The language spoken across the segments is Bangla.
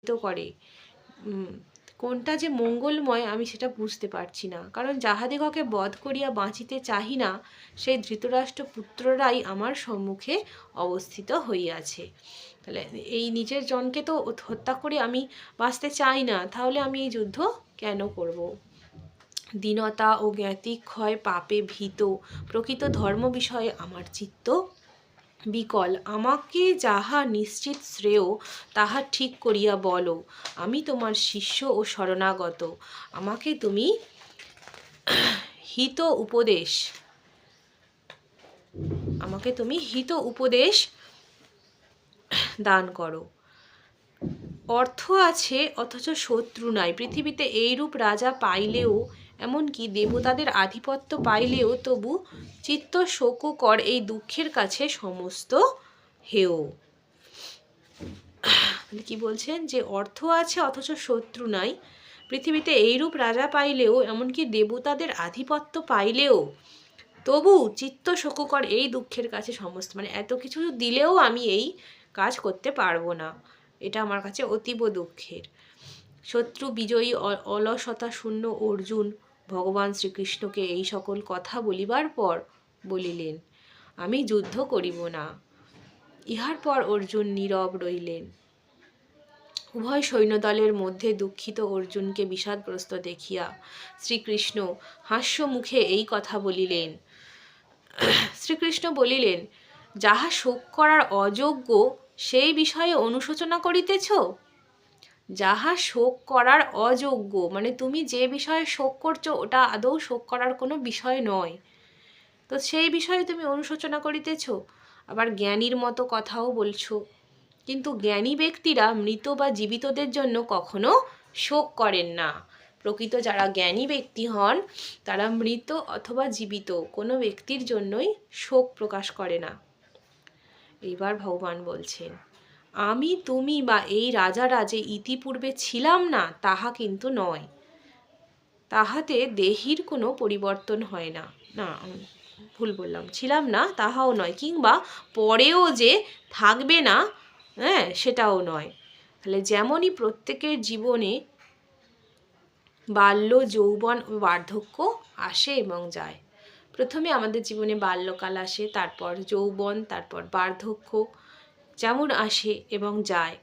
করে। কোনটা যে মঙ্গলময় আমি সেটা বুঝতে পারছি না। কারণ যাহাদিগকে বধ করিয়া বাঁচিতে চাহি না, সেই ধৃতরাষ্ট্র পুত্ররাই আমার সম্মুখে অবস্থিত হইয়াছে। তাহলে এই নিজের জনকে তো হত্যা করে আমি বাঁচতে চাই না, তাহলে আমি এই যুদ্ধ কেন করব? দীনতা ও জ্ঞাতিক্ষয় পাপে ভীত, প্রকৃত ধর্ম বিষয়ে আমার চিত্ত বিকল। আমাকে যাহা নিশ্চিত শ্রেয় তাহা ঠিক করিয়া বলো। আমি তোমার শিষ্য ও শরণাগত। আমাকে তুমি হিত উপদেশ দান করো। অর্থ আছে অথচ শত্রু নাই। পৃথিবীতে এইরূপ রাজা পাইলেও, এমনকি দেবতাদের আধিপত্য পাইলেও, তবু চিত্ত শোককর এই দুঃখের কাছে সমস্ত হেয়। কি বলছেন? যে অর্থ আছে অথচ শত্রু নাই, পৃথিবীতে এইরূপ রাজা পাইলেও, এমনকি দেবতাদের আধিপত্য পাইলেও, তবু চিত্ত শোককর এই দুঃখের কাছে সমস্ত, মানে এত কিছু দিলেও আমি এই কাজ করতে পারবো না, এটা আমার কাছে অতীব দুঃখের। শত্রু বিজয়ী অলসতা শূন্য অর্জুন ভগবান শ্রীকৃষ্ণকে এই সকল কথা বলিবার পর বলিলেন, আমি যুদ্ধ করিব না। ইহার পর অর্জুন নীরব রইলেন। উভয় সৈন্যদলের মধ্যে দুঃখিত অর্জুনকে বিষাদগ্রস্ত দেখিয়া শ্রীকৃষ্ণ হাস্য মুখে এই কথা বলিলেন। শ্রীকৃষ্ণ বলিলেন, যাহা শোক করার অযোগ্য সেই বিষয়ে অনুশোচনা করিতেছ? যাহা শোক করার অযোগ্য, মানে তুমি যে বিষয়ে শোক করছো ওটা আদৌ শোক করার কোনো বিষয় নয়, তো সেই বিষয়ে তুমি অনুশোচনা করিতেছ। আবার জ্ঞানীর মতো কথাও বলছো, কিন্তু জ্ঞানী ব্যক্তিরা মৃত বা জীবিতদের জন্য কখনো শোক করেন না। প্রকৃত যারা জ্ঞানী ব্যক্তি হন তারা মৃত অথবা জীবিত কোনো ব্যক্তির জন্যই শোক প্রকাশ করে না। এইবার ভগবান বলছেন, আমি তুমি বা এই রাজারা যে ইতিপূর্বে ছিলাম না তাহা কিন্তু নয়, তাহাতে দেহির কোনো পরিবর্তন হয় না। না, ভুল বললাম, ছিলাম না তাহাও নয়, কিংবা পরেও যে থাকবে না, হ্যাঁ, সেটাও নয়। তাহলে যেমনই প্রত্যেকের জীবনে বাল্য, যৌবন ও বার্ধক্য আসে এবং যায়। প্রথমে আমাদের জীবনে বাল্যকাল আসে, তারপর যৌবন, তারপর বার্ধক্য যেমন আসে এবং যায়,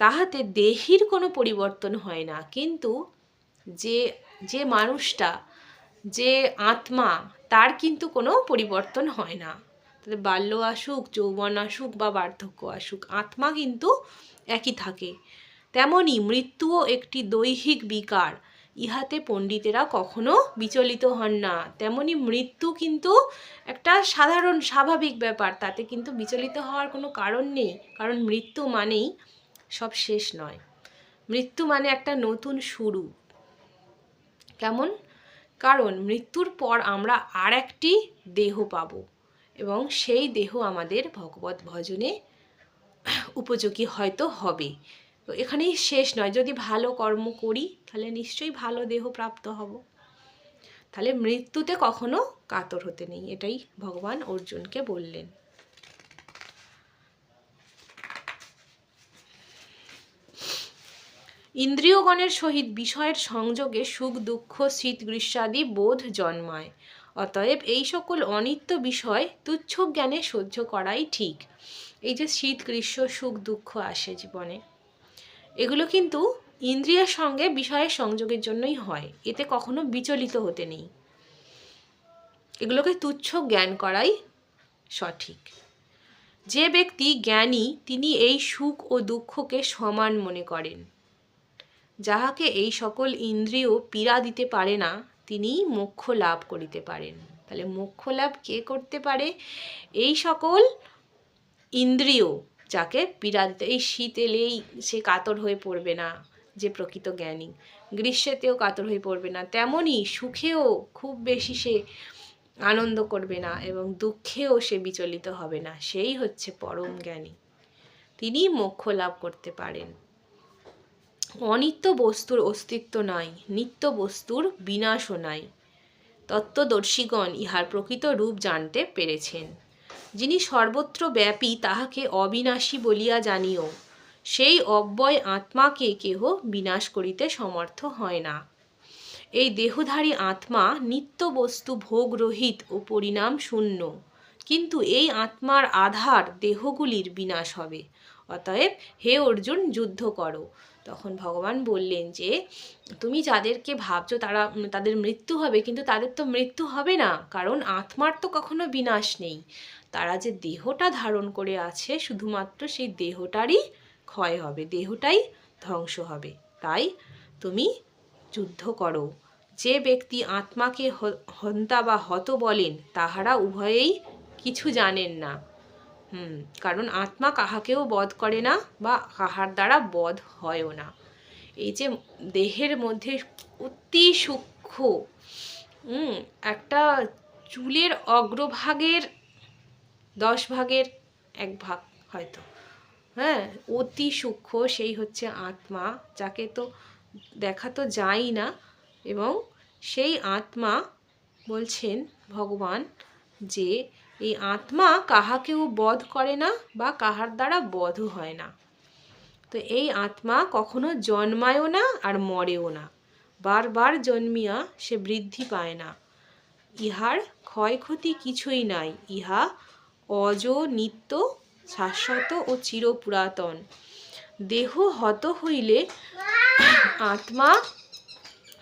তাহাতে দেহির কোনো পরিবর্তন হয় না। কিন্তু যে যে মানুষটা, যে আত্মা, তার কিন্তু কোনো পরিবর্তন হয় না। তাহলে বাল্য আসুক, যৌবন আসুক বা বার্ধক্য আসুক, আত্মা কিন্তু একই থাকে। তেমনি মৃত্যুও একটি দৈহিক বিকার, ইহাতে পণ্ডিতেরা কখনো বিচলিত হন না। তেমনি মৃত্যু কিন্তু একটা সাধারণ স্বাভাবিক ব্যাপার, তাতে কিন্তু বিচলিত হওয়ার কোনো কারণ নেই। কারণ মৃত্যু মানেই সব শেষ নয়, মৃত্যু মানে একটা নতুন শুরু। কেমন? কারণ মৃত্যুর পর আমরা আর একটি দেহ পাব, এবং সেই দেহ আমাদের ভগবত ভজনে উপযোগী হয়তো হবে। তো এখানেই শেষ নয়, যদি ভালো কর্ম করি তাহলে নিশ্চয়ই ভালো দেহ প্রাপ্ত হব। তাহলে মৃত্যুতে কখনো কাতর হতে নেই, এটাই ভগবান অর্জুনকে বললেন। ইন্দ্রিয়গণের সহিত বিষয়ের সংযোগে সুখ দুঃখ শীত গ্রীষ্মাদি বোধ জন্মায়। অতএব এই সকল অনিত্য বিষয় তুচ্ছ জ্ঞানে সহ্য করাই ঠিক। এই যে শীত গ্রীষ্ম সুখ দুঃখ আসে জীবনে, এগুলো কিন্তু ইন্দ্রিয়ের সঙ্গে বিষয়ের সংযোগের জন্যই হয়, এতে কখনো বিচলিত হতে নেই। এগুলোকে তুচ্ছ জ্ঞান করাই সঠিক। যে ব্যক্তি জ্ঞানী তিনি এই সুখ ও দুঃখকে সমান মনে করেন। যাহাকে এই সকল ইন্দ্রিয় পীড়া দিতে পারে না, তিনি মোক্ষ লাভ করিতে পারেন। তাহলে মোক্ষ লাভ কে করতে পারে? এই সকল ইন্দ্রিয় যাকে পীড়া দিতে, এই শীত এলেই সে কাতর হয়ে পড়বে না যে প্রকৃত জ্ঞানী, গ্রীষ্মেতেও কাতর হয়ে পড়বে না, তেমনি সুখেও খুব বেশি সে আনন্দ করবে না এবং দুঃখেও সে বিচলিত হবে না, সেই হচ্ছে পরম জ্ঞানী, তিনি মোক্ষ লাভ করতে পারেন। অনিত্য বস্তুর অস্তিত্ব নাই, নিত্য বস্তুর বিনাশও নাই। তত্ত্বদর্শীগণ ইহার প্রকৃত রূপ জানতে পেরেছেন। যিনি সর্বত্র ব্যাপী তাহাকে অবিনাশী বলিয়া জানিও। সেই অব্যয় আত্মাকে কেহ বিনাশ করিতে সমর্থ হয় না। এই দেহধারী আত্মা নিত্য বস্তু ভোগ রহিত ও পরিণাম শূন্য, কিন্তু এই আত্মার আধার দেহগুলির বিনাশ হবে। অতএব হে অর্জুন, যুদ্ধ করো। তখন ভগবান বললেন যে তুমি যাদেরকে ভাবছো তাদের মৃত্যু হবে, কিন্তু তাদের তো মৃত্যু হবে না, কারণ আত্মার তো কখনো বিনাশ নেই। তারা যে দেহটা ধারণ করে আছে, শুধুমাত্র সেই দেহটারই ক্ষয় হবে, দেহটাই ধ্বংস হবে। তাই তুমি যুদ্ধ করো। যে ব্যক্তি আত্মাকে হন্তা বা হত বলেন, তাহারা উভয়েই কিছু জানেন না। কারণ আত্মা কাহাকেও বধ করে না বা কাহার দ্বারা বধ হয়ও না। এই যে দেহের মধ্যে অতি সূক্ষ্ম একটা চুলের অগ্রভাগের 10 ভাগের 1 ভাগ হয়তো, অতি সূক্ষ্ম, সেই হচ্ছে আত্মা, যাকে তো দেখা তো যায় না। এবং সেই আত্মা বলছেন ভগবান যে এই আত্মা কাহাকেও বধ করে না বা কাহার দ্বারা বধও হয় না। তো এই আত্মা কখনো জন্মায়ও না আর মরেও না, বারবার জন্মিয়া সে বৃদ্ধি পায় না। ইহার ক্ষয়ক্ষতি কিছুই নাই, ইহা অজ, নিত্য, শাশ্বত ও চিরপুরাতন। দেহ হত হইলে আত্মা